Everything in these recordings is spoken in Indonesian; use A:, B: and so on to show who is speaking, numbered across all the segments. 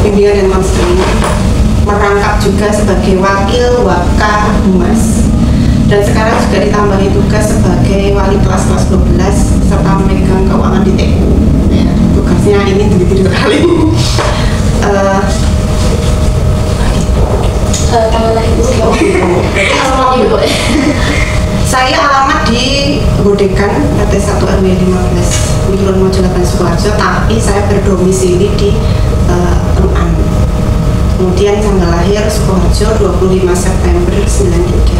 A: Bimbingan dan Konseling, merangkap juga sebagai wakil Waka Humas, dan sekarang juga ditambahi tugas sebagai wali kelas 12 serta memegang keuangan di TU. Ya, tugasnya ini tinggi sekali.
B: Tanggal lahir Ibu.
A: Saya alamat di Godekan, RT 1 RW 15, Milon Mojo 8 Sukoharjo, tapi saya berdomisili di Ruan. Kemudian tanggal lahir Sukoharjo 25 September 93.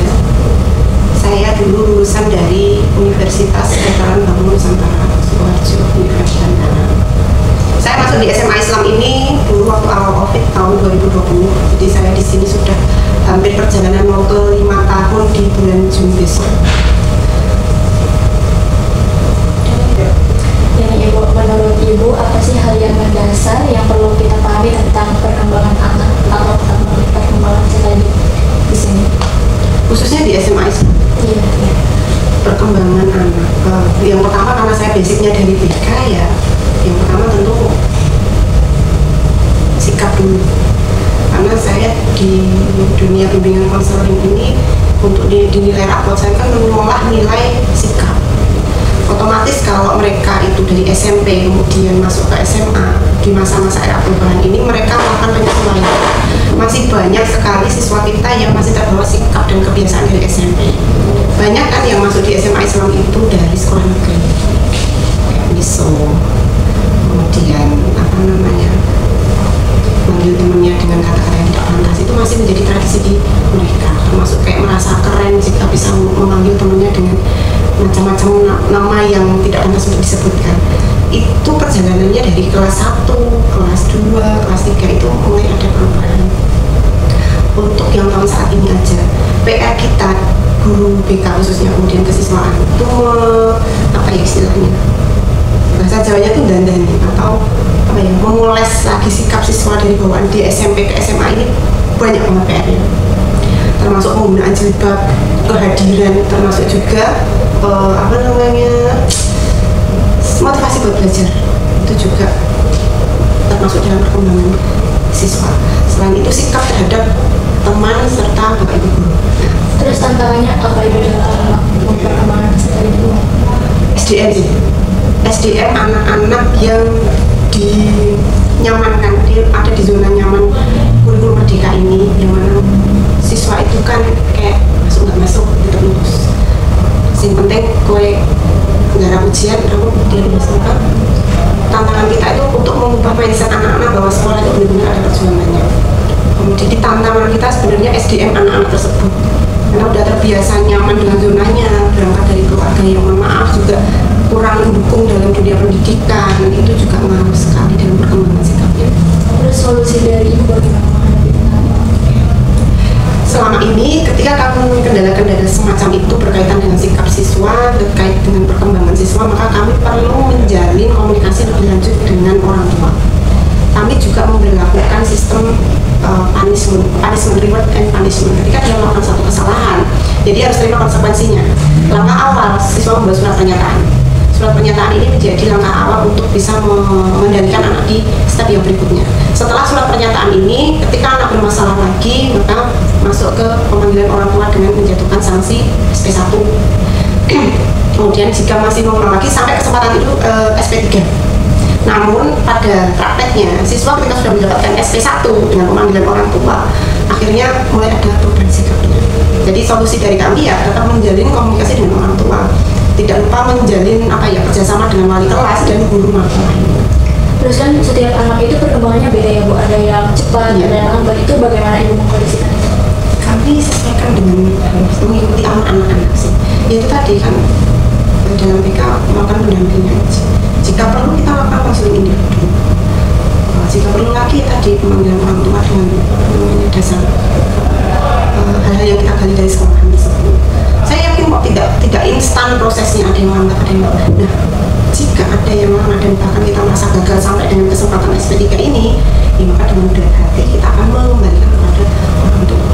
A: Saya dulu lulusan dari Universitas Veteran Bangun Nusantara Sukoharjo, Universitas Bandung. Saya masuk di SMA Islam ini dulu waktu awal Covid tahun 2020. Jadi saya di sini sudah hampir perjalanan mau ke 5 tahun di bulan Juni besok.
B: Yang Ibu, menurut Ibu apa sih hal yang mendasar yang perlu kita pahami tentang perkembangan anak atau perkembangan kita di sini?
A: Khususnya di SMA Islam.
B: Iya.
A: Perkembangan anak. Yang pertama karena saya basicnya dari BK ya. Yang pertama tentu sikap dulu. Karena saya di dunia bimbingan konseling ini untuk dinilai rapot saya kan mengolah nilai sikap. Otomatis kalau mereka itu dari SMP kemudian masuk ke SMA di masa-masa era perubahan ini mereka melakukan penyesuaian. Masih banyak sekali siswa kita yang masih terbawa sikap dan kebiasaan dari SMP. Banyak kan yang masuk di SMA Islam itu dari sekolah negeri kayak miso, kemudian apa namanya, manggil temennya dengan kata-kata yang tidak pantas, itu masih menjadi tradisi di mereka, termasuk kayak merasa keren jika bisa memanggil temennya dengan macam-macam nama yang tidak pantas untuk disebutkan. Itu perjalanannya dari kelas 1, kelas 2, kelas 3 itu mulai ada perubahan. Untuk yang tahun saat ini aja, PR kita guru BK khususnya kemudian kesiswaan itu apa ya istilahnya, bahasa Jawanya itu dandani atau apa ya, memoles lagi sikap siswa dari bawaan di SMP ke SMA ini banyak banget PR-nya, termasuk penggunaan jilbab, kehadiran, termasuk juga apa namanya, motivasi buat belajar itu juga termasuk dalam perkembangan siswa. Selain itu sikap terhadap teman serta bapak ibu guru.
B: Terus tantangannya apa Ibu dalam perkembangan sekali itu?
A: SDM sih. SDM anak-anak yang dinyamankan, ada di zona nyaman kurikulum merdeka ini, yang mana siswa itu kan kayak masuk nggak masuk tetap lulus. Yang penting kue nggak ujian, kamu dia lulus apa? Tantangan kita itu untuk mengubah mindset anak-anak bahwa sekolah itu benar-benar ada perjuangannya. Kemudian di tantangan kita sebenarnya SDM anak-anak tersebut, karena udah terbiasa nyaman dengan zonanya, berangkat dari keluarga yang mohon maaf juga kurang mendukung dalam dunia pendidikan, itu juga ngaruh sekali dalam perkembangan sikapnya.
B: Terus solusi dari Ibu bagaimana menghadapi tantangan?
A: Selama ini ketika kamu menemui kendala-kendala semacam itu berkaitan dengan sikap siswa, terkait dengan perkembangan siswa, maka kami perlu menjalin komunikasi lebih lanjut dengan orang tua. Kami juga memberlakukan sistem punishment, reward and punishment. Ketika dia melakukan satu kesalahan, jadi harus terima konsekuensinya. Langkah awal siswa membuat surat pernyataan. Surat pernyataan ini menjadi langkah awal untuk bisa mengendalikan anak di step yang berikutnya. Setelah surat pernyataan ini, ketika anak bermasalah lagi, maka masuk ke pemanggilan orang tua dengan menjatuhkan sanksi SP1. Kemudian jika masih mengulang lagi sampai kesempatan itu SP3. Namun pada prakteknya siswa ketika sudah mendapatkan SP1 dengan pemanggilan orang tua, akhirnya mulai ada perubahan sikapnya. Jadi solusi dari kami ya tetap menjalin komunikasi dengan orang tua, tidak lupa menjalin kerjasama dengan wali kelas dan guru mata lain.
B: Terus kan setiap anak itu perkembangannya beda ya Bu, ada yang cepat, ada yang lambat, itu bagaimana Ibu mengkondisikan itu?
A: Kami sesuaikan dengan mengikuti anak-anak sih. Ya itu tadi kan dalam BK melakukan pendampingan. Jika perlu kita lakukan konseling individu. Jika perlu lagi tadi pemanggilan orang tua dengan dasar hal-hal yang kita gali dari sekolah tersebut. Saya yakin kok tidak instan prosesnya, ada yang lambat, ada yang lambat. Nah, jika ada yang lama dan bahkan kita merasa gagal sampai dengan kesempatan SP3 ini, ya maka dengan mudah hati kita akan mengembalikan kepada orang tua.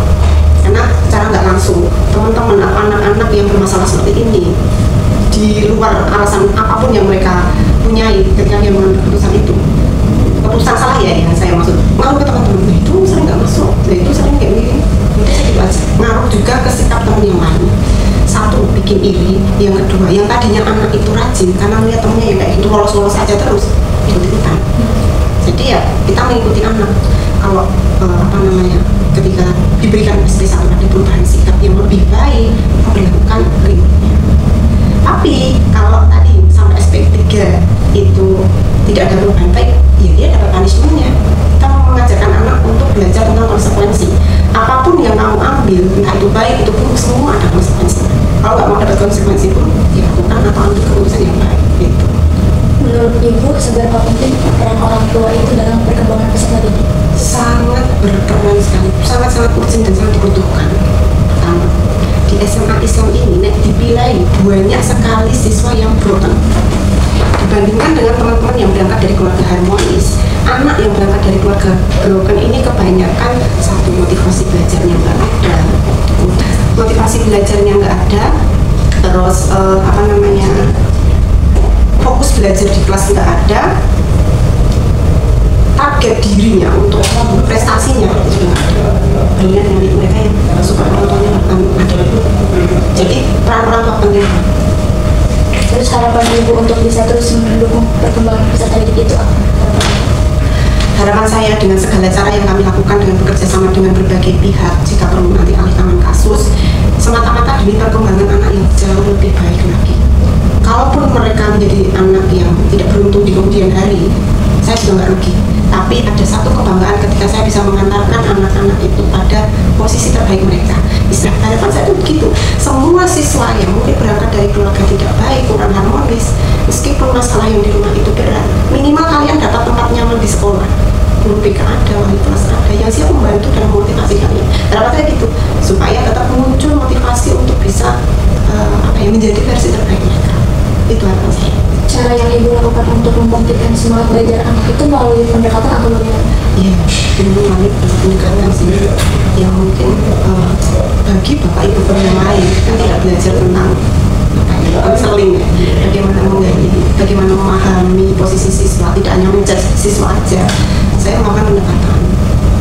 A: Karena secara nggak langsung, teman-teman atau anak-anak yang bermasalah seperti ini, di luar alasan apapun yang mereka punyai ketika dia mengambil keputusan itu, keputusan salah ya, saya maksud mengambil lolos aja terus ikut-ikutan. Jadi ya kita mengikuti anak. Kalau ketika diberikan SP1 ada perubahan sikap yang lebih baik, melakukan berikutnya. Tapi kalau tadi sampai SP3 itu tidak ada perubahan baik, ya dia dapat punishment-nya. Kita mengajarkan anak untuk belajar tentang konsekuensi. Apapun yang kamu ambil, entah itu baik, itu buruk, semua ada konsekuensi. Kalau nggak mau dapat konsekuensi pun, ya lakukan atau ambil keputusan yang baik. Gitu.
B: Menurut Ibu, seberapa penting peran orang tua itu dalam perkembangan peserta didik?
A: Sangat berperan sekali, sangat-sangat urgent dan sangat dibutuhkan. Pertama, di SMA Islam ini dipilih banyak sekali siswa yang broken. Dibandingkan dengan teman-teman yang berangkat dari keluarga harmonis, anak yang berangkat dari keluarga broken ini kebanyakan satu, motivasi belajarnya nggak ada, terus fokus belajar di kelas nggak ada, target dirinya untuk prestasinya juga nggak ada. Banyak dari mereka yang suka orang tuanya ada. Jadi peran orang tua penting.
B: Terus harapan Ibu untuk bisa terus mendukung perkembangan peserta didik itu apa?
A: Harapan saya dengan segala cara yang kami lakukan dengan bekerja sama dengan berbagai pihak, jika perlu nanti alihkan kasus, semata-mata demi perkembangan anak yang jauh lebih baik lagi. Kalaupun mereka menjadi anak yang tidak beruntung di kemudian hari, saya juga nggak rugi. Tapi ada satu kebanggaan ketika saya bisa mengantarkan anak-anak itu pada posisi terbaik mereka. Istilah harapan saya itu begitu. Semua siswa yang mungkin berangkat dari keluarga tidak baik, kurang harmonis, meskipun masalah yang di rumah itu berat, minimal kalian dapat tempat nyaman di sekolah. Guru BK ada, wali kelas ada, yang siap membantu dan memotivasi kalian. Harapan saya gitu, supaya tetap muncul motivasi untuk bisa menjadi versi terbaik mereka. Itu harapan saya.
B: Cara yang Ibu lakukan untuk membangkitkan semangat belajar anak itu melalui pendekatan atau bagaimana?
A: Iya, melalui pendekatan sih. Yang mungkin bagi bapak ibu yang lain kan tidak belajar tentang konseling, bagaimana menggali, bagaimana memahami posisi siswa, tidak hanya menjudge siswa aja. Saya melakukan pendekatan.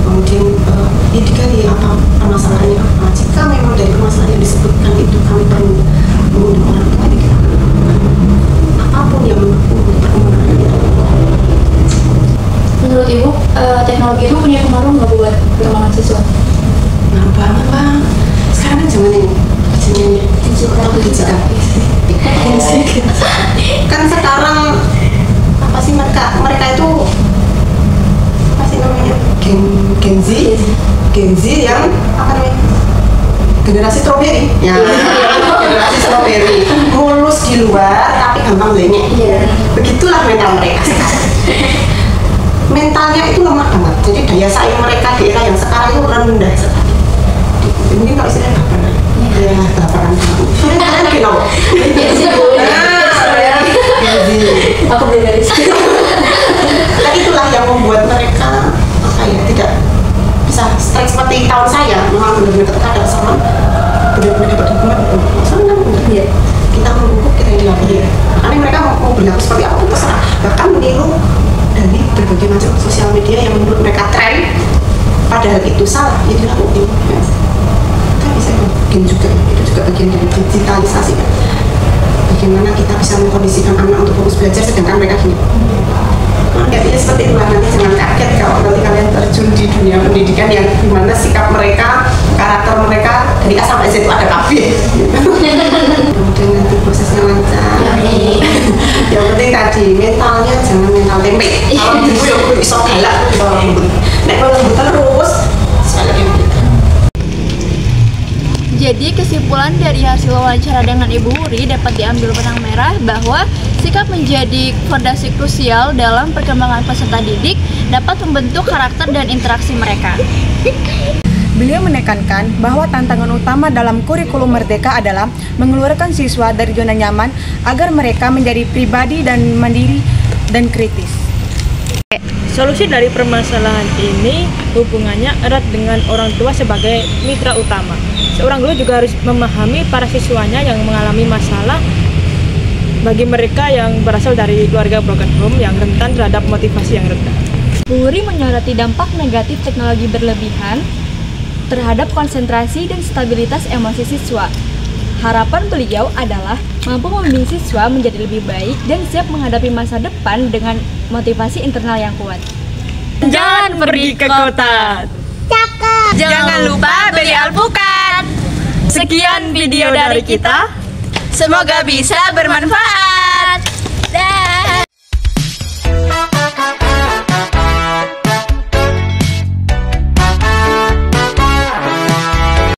A: Kemudian digali apa permasalahannya apa. Jika memang dari permasalahan yang disebutkan itu kami perlu mengundang orang tua, apapun yang mendukung perkembangan itu.
B: Menurut Ibu, teknologi itu punya pengaruh nggak buat perkembangan siswa?
A: Ngaruh banget bang. Sekarang kan zaman ini digital. Kan sekarang apa sih mereka itu apa sih namanya Gen Z yang apa namanya generasi strawberry ya. Generasi strawberry mulus di luar tapi gampang belainnya. Begitulah mental mereka sekarang. Mentalnya itu lemah banget, jadi daya saing mereka di era yang sekarang itu rendah sekali. Mungkin kalau istilahnya apa namanya? Ya, laparan kamu. Kalian kenal?
B: Aku beli dari situ.
A: Dan itulah yang membuat mereka tidak bisa strike seperti tahun saya. Memang benar-benar terkadang sama benar-benar dapat hukuman senang. Kita menghukum, kita yang dilapori. Makanya mereka mau berlaku seperti apa pun terserah. Bahkan meniru dari berbagai macam sosial media yang menurut mereka tren, padahal itu salah, ya dilakukan. Kita bisa bikin juga, itu juga bagian dari digitalisasi. Bagaimana kita bisa mengkondisikan anak untuk fokus belajar sedangkan mereka gini. Ya seperti itulah, nanti jangan kaget kalau nanti kalian terjun di dunia pendidikan yang dimana sikap mereka, karakter mereka dari A sampai Z itu ada kabeh. Kemudian nanti prosesnya lancar. Yang penting tadi mentalnya jangan mental tempe. Kalau ibu ya kudu iso galak, iso lembut. Nek lembut terus sekali lagi.
C: Jadi kesimpulan dari hasil wawancara dengan Ibu Wuri dapat diambil benang merah bahwa sikap menjadi fondasi krusial dalam perkembangan peserta didik dapat membentuk karakter dan interaksi mereka.
D: Beliau menekankan bahwa tantangan utama dalam kurikulum Merdeka adalah mengeluarkan siswa dari zona nyaman agar mereka menjadi pribadi dan mandiri dan kritis.
E: Solusi dari permasalahan ini hubungannya erat dengan orang tua sebagai mitra utama. Seorang guru juga harus memahami para siswanya yang mengalami masalah, bagi mereka yang berasal dari keluarga broken home yang rentan terhadap motivasi yang rendah.
C: Bu Wuri menyoroti dampak negatif teknologi berlebihan terhadap konsentrasi dan stabilitas emosi siswa.
F: Harapan beliau adalah mampu membimbing siswa menjadi lebih baik dan siap menghadapi masa depan dengan motivasi internal yang kuat.
E: Jangan pergi ke kota.
C: Jangan lupa beli alpukat.
E: Sekian video dari kita.
C: Semoga bisa bermanfaat. Dah.